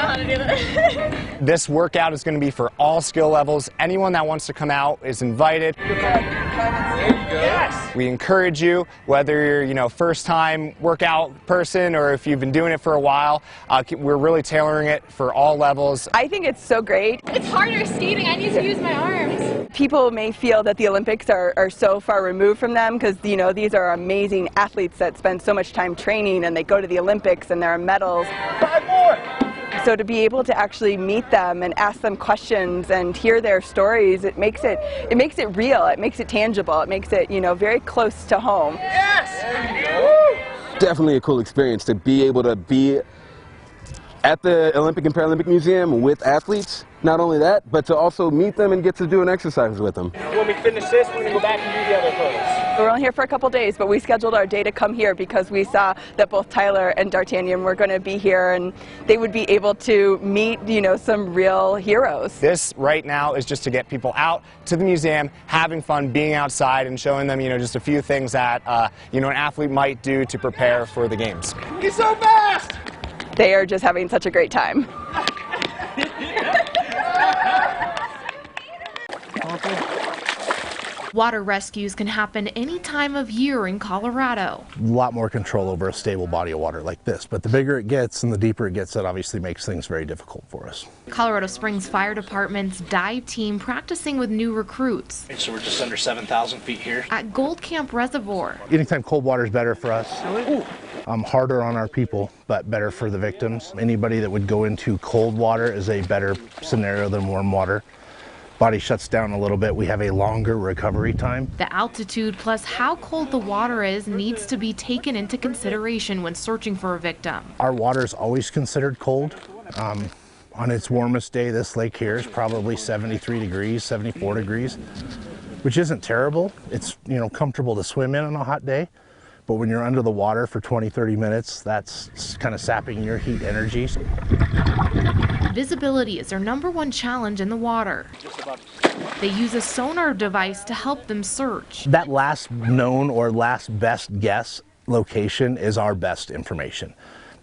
how to do that. This workout is going to be for all skill levels. Anyone that wants to come out is invited. Yes. We encourage you, whether you're, first time workout person or if you've been doing it for a while, we're really tailoring it for all levels. I think it's so great. It's harder skating. I need to use my arms. People may feel that the Olympics are so far removed from them because, these are amazing athletes that spend so much time training and they go to the Olympics and there are medals. 5 more! So to be able to actually meet them and ask them questions and hear their stories, it makes it real, it makes it tangible, it makes it, very close to home. Yes! Definitely a cool experience to be able to be at the Olympic and Paralympic Museum with athletes. Not only that, but to also meet them and get to do an exercise with them. When we finish this, we're going to go back and do the other photos. We're only here for a couple days, but we scheduled our day to come here because we saw that both Tyler and D'Artagnan were going to be here and they would be able to meet, some real heroes. This right now is just to get people out to the museum, having fun, being outside and showing them, just a few things that, an athlete might do to prepare for the games. He's so fast! They are just having such a great time. Water rescues can happen any time of year in Colorado. A lot more control over a stable body of water like this, but the bigger it gets and the deeper it gets, that obviously makes things very difficult for us. Colorado Springs Fire Department's dive team practicing with new recruits. So we're just under 7,000 feet here. At Gold Camp Reservoir. Anytime cold water is better for us. Harder on our people, but better for the victims. Anybody that would go into cold water is a better scenario than warm water. Body shuts down a little bit, we have a longer recovery time. The altitude plus how cold the water is needs to be taken into consideration when searching for a victim. Our water is always considered cold. On its warmest day, this lake here is probably 73 degrees, 74 degrees, which isn't terrible. It's comfortable to swim in on a hot day. But when you're under the water for 20-30 minutes, that's kind of sapping your heat energy. Visibility is their #1 challenge in the water. They use a sonar device to help them search. That last known or last best guess location is our best information.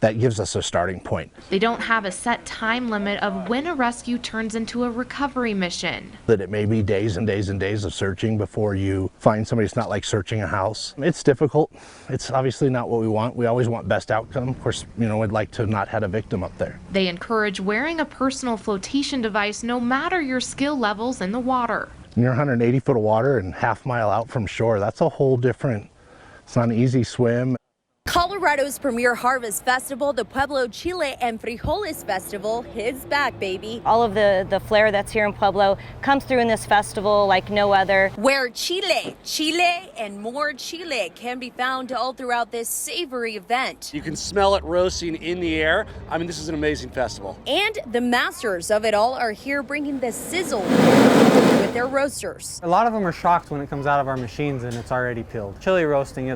That gives us a starting point. They don't have a set time limit of when a rescue turns into a recovery mission. That it may be days and days and days of searching before you find somebody. It's not like searching a house. It's difficult. It's obviously not what we want. We always want best outcome. Of course, we'd like to not have a victim up there. They encourage wearing a personal flotation device no matter your skill levels in the water. When you're 180 foot of water and half-mile out from shore, that's a whole different, it's not an easy swim. Colorado's premier harvest festival, the Pueblo Chile and Frijoles Festival, is back, baby. All of the flair that's here in Pueblo comes through in this festival like no other. Where Chile, and more Chile can be found all throughout this savory event. You can smell it roasting in the air. This is an amazing festival. And the masters of it all are here bringing the sizzle with their roasters. A lot of them are shocked when it comes out of our machines and it's already peeled. Chili roasting,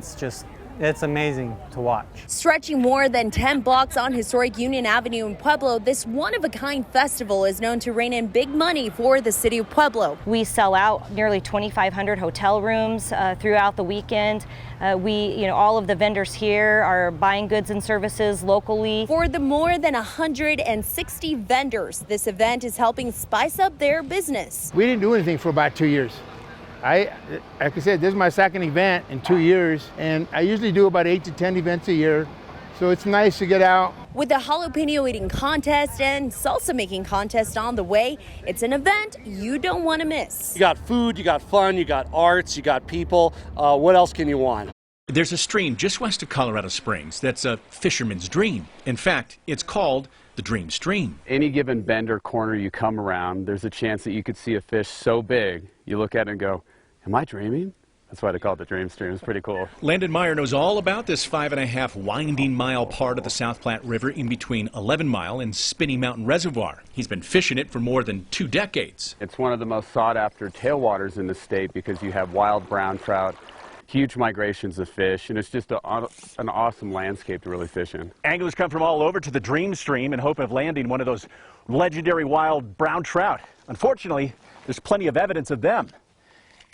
it's amazing to watch. Stretching more than 10 blocks on historic Union Avenue in Pueblo, this one-of-a-kind festival is known to rein in big money for the city of Pueblo. We sell out nearly 2,500 hotel rooms throughout the weekend. All of the vendors here are buying goods and services locally. For the more than 160 vendors, this event is helping spice up their business. We didn't do anything for about 2 years. Like I said, this is my second event in 2 years, and I usually do about 8 to 10 events a year, so it's nice to get out. With the jalapeno eating contest and salsa making contest on the way, it's an event you don't want to miss. You got food, you got fun, you got arts, you got people. What else can you want? There's a stream just west of Colorado Springs that's a fisherman's dream. In fact, it's called the Dream Stream. Any given bend or corner you come around, there's a chance that you could see a fish so big, you look at it and go, am I dreaming? That's why they call it the Dream Stream. It's pretty cool. Landon Meyer knows all about this 5.5 winding mile part of the South Platte River in between 11 Mile and Spinney Mountain Reservoir. He's been fishing it for more than 2 decades. It's one of the most sought after tailwaters in the state because you have wild brown trout, huge migrations of fish, and it's just an awesome landscape to really fish in. Anglers come from all over to the Dream Stream in hope of landing one of those legendary wild brown trout. Unfortunately, there's plenty of evidence of them.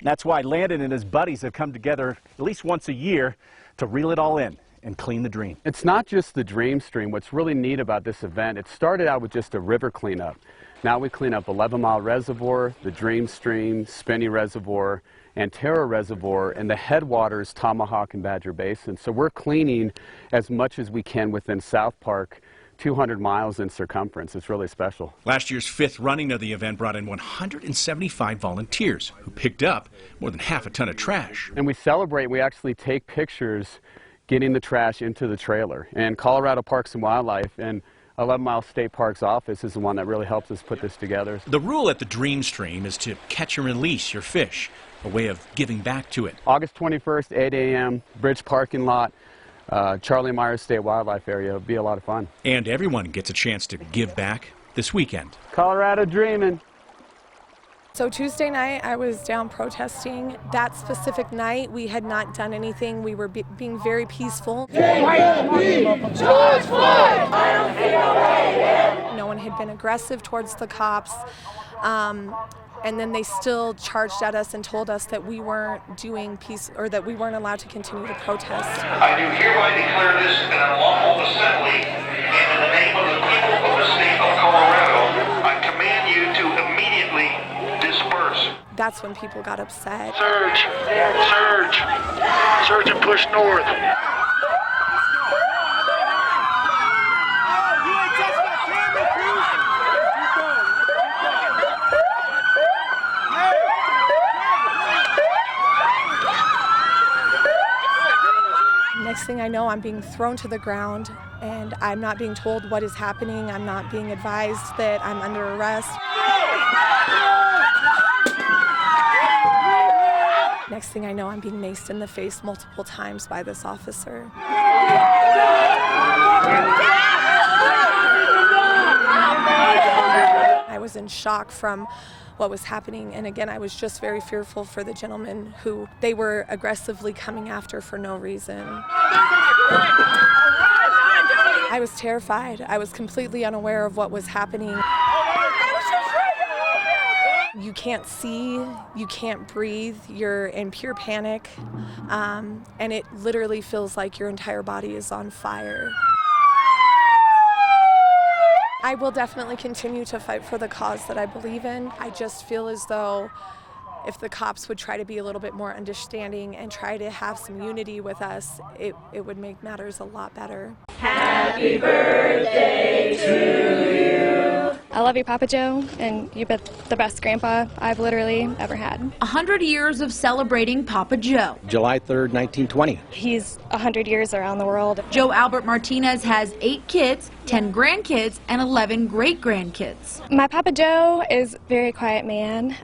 And that's why Landon and his buddies have come together at least once a year to reel it all in and clean the Dream. It's not just the Dream Stream. What's really neat about this event, it started out with just a river cleanup. Now we clean up 11 Mile Reservoir, the Dream Stream, Spinney Reservoir, Antero Reservoir, and the headwaters, Tomahawk and Badger Basin. So we're cleaning as much as we can within South Park, 200 miles in circumference. It's really special. Last year's 5th running of the event brought in 175 volunteers who picked up more than half a ton of trash. And we celebrate, we actually take pictures getting the trash into the trailer. And Colorado Parks and Wildlife and 11 Mile State Park's office is the one that really helps us put this together. The rule at the Dream Stream is to catch and release your fish, a way of giving back to it. August 21st, 8 a.m., Bridge parking lot, Charlie Myers State Wildlife Area. It'll be a lot of fun. And everyone gets a chance to give back this weekend. Colorado dreaming. So Tuesday night, I was down protesting. That specific night, we had not done anything. We were being very peaceful. No one had been aggressive towards the cops. And then they still charged at us and told us that we weren't doing peace, or that we weren't allowed to continue to protest. I do hereby declare this an unlawful assembly, and in the name of the people of the state of Colorado, I command you to immediately disperse. That's when people got upset. Surge, surge, surge and push north. Next thing I know, I'm being thrown to the ground, and I'm not being told what is happening. I'm not being advised that I'm under arrest. Next thing I know, I'm being maced in the face multiple times by this officer. I was in shock from what was happening, and again, I was just very fearful for the gentlemen who they were aggressively coming after for no reason. I was terrified. I was completely unaware of what was happening. You can't see, you can't breathe, you're in pure panic, and it literally feels like your entire body is on fire. I will definitely continue to fight for the cause that I believe in. I just feel as though if the cops would try to be a little bit more understanding and try to have some unity with us, it would make matters a lot better. Happy birthday to you. I love you, Papa Joe, and you've been the best grandpa I've literally ever had. 100 years of celebrating Papa Joe. July 3rd, 1920. He's 100 years around the world. Joe Albert Martinez has 8 kids, 10 grandkids, and 11 great-grandkids. My Papa Joe is a very quiet man,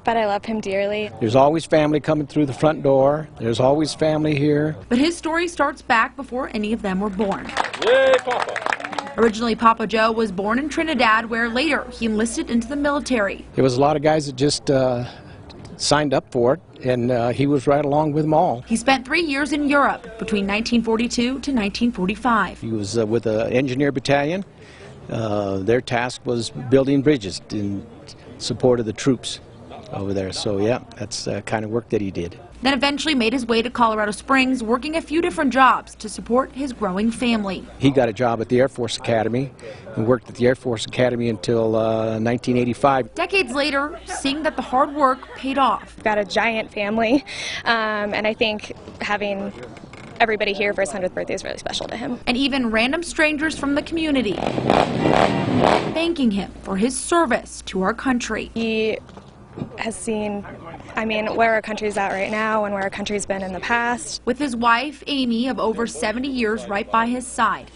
but I love him dearly. There's always family coming through the front door. There's always family here. But his story starts back before any of them were born. Yay, Papa! Originally, Papa Joe was born in Trinidad, where later he enlisted into the military. There was a lot of guys that just signed up for it, and he was right along with them all. He spent 3 years in Europe between 1942 to 1945. He was with the engineer battalion. Their task was building bridges in support of the troops over there. So yeah, that's the kind of work that he did. Then eventually made his way to Colorado Springs, working a few different jobs to support his growing family. He got a job at the Air Force Academy and worked at the Air Force Academy until 1985. Decades later, seeing that the hard work paid off. We've got a giant family, and I think having everybody here for his 100th birthday is really special to him. And even random strangers from the community thanking him for his service to our country. He has seen, where our country's at right now and where our country's been in the past. With his wife, Amy, of over 70 years right by his side.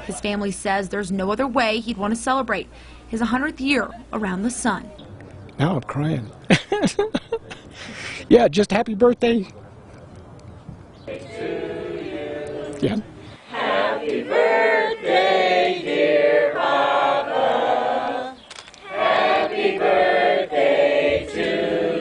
His family says there's no other way he'd want to celebrate his 100th year around the sun. Now I'm crying. Yeah, just happy birthday. Yeah. Happy birthday, dear Papa. Happy birthday to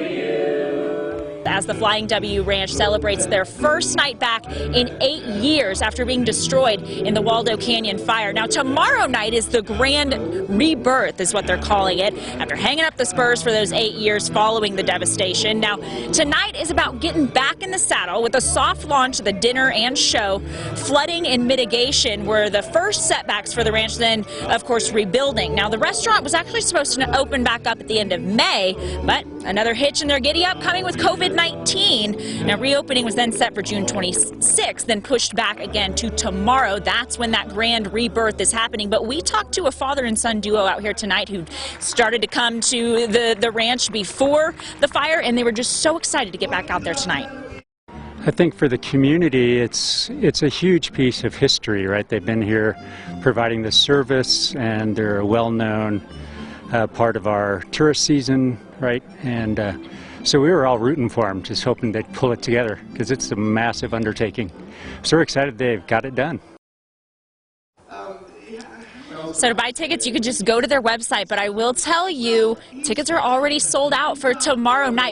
you. as the Flying W Ranch celebrates their first night back in 8 years after being destroyed in the Waldo Canyon fire. Now, tomorrow night is the grand rebirth, is what they're calling it, after hanging up the spurs for those 8 years following the devastation. Now, tonight is about getting back in the saddle with a soft launch of the dinner and show. Flooding and mitigation were the first setbacks for the ranch, then, of course, rebuilding. Now, the restaurant was actually supposed to open back up at the end of May, but another hitch in their giddy-up coming with COVID-19. Now, reopening was then set for June 26th, then pushed back again to tomorrow. That's when that grand rebirth is happening. But we talked to a father and son duo out here tonight who started to come to the ranch before the fire, and they were just so excited to get back out there tonight. I think for the community, it's a huge piece of history, right? They've been here providing the service, and they're a well-known part of our tourist season, right? And so we were all rooting for them, just hoping they'd pull it together, because it's a massive undertaking. So we're excited they've got it done. So to buy tickets, you could just go to their website, but I will tell you, tickets are already sold out for tomorrow night.